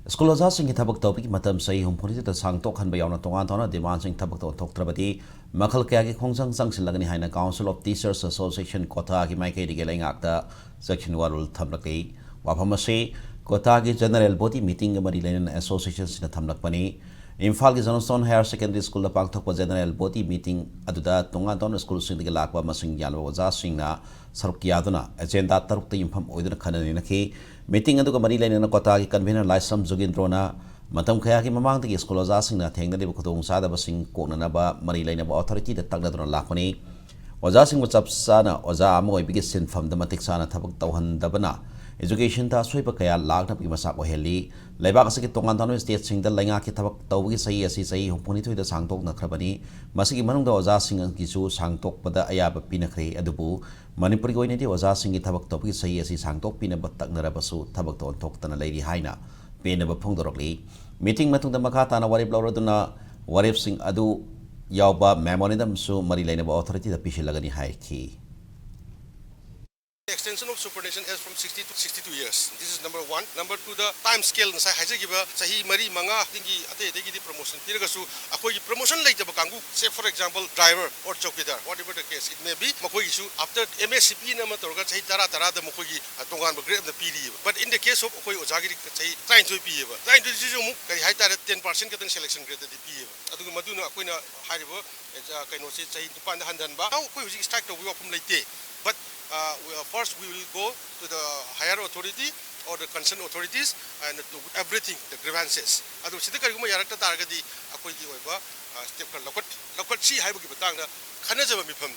School Ozasin Tabak topic Matam say whom put the Sang Tok and Bayana Tongantona demanding Tabak Tok Trabati, Makal Kagi Kongsang Sangsilagani Hina Council of Teachers Association Cota Gimaike Gelang Acta, Section Warul Tamlaki, Wapamase, Kotagi General Body Meeting Marilan Associations in the Tamlakpani, Infal Gizanoston Higher Secondary School the Pangtok General Body Meeting Aduda Tonganton School Sindigalakwa Masing Yalo Zasingna, Sarkiaduna, Agenda Tarukti Impam Oidan Kananaki. Meeting aduga mari lainana Kota convener Lysam Zugindrona Matam Kayaki Mamang the school asking that hang the Kutong Sada Basing Konanaba, Mari Lainaba authority the Tagadron Lakoni was asking what's up Sana Oza Amoy biggest sin from the Matiksana Tabak Tauhan Dabana. Education ta Swipakaya locked up Masako Heli, Labakasaki Tongantano State sing the Langaki Tabak Tawi say as he say who pointed the Sangtok Nakrabani, Masiki Manung was asking and Gisu Sangtok Pada Ayaba Pinakre Adubu, Manipuri was asking it Tabak Topi say as he Sangtok Pina but Tagnarabasu, Tabak Tok Tana Lady Haina, Pinaba Pongorokli, meeting Matung the Makatana Warib Lauraduna, Warib Sing Adu Yauba Memorandum so Marilena authority the Pishilagani High Key. The extension of superannuation is from 60 to 62 years. This is number one. Number two, the time scale. Sahi mari manga tingi ate degi di promotion. Tiragasu akoi promotion later bakangu. Say for example, driver or chowkidar, whatever the case it may be. Makoi issue after MSCP na matorga sahi tara the makoi tongan grade the PD. But in the case of akoi ojagiri sahi trying to be trying to do mu kari high tara 10% katang selection grade the PE. Adu maduna akoi na high river kaino sahi tupan handan ba. Now akoi strike the way from late. But first we will go to the higher authority or the concerned authorities and do everything, the grievances. Adu sida kariguma yarakta targadi akoi gi oiba step kar lokot si haibu gi batang na khana jaba mifam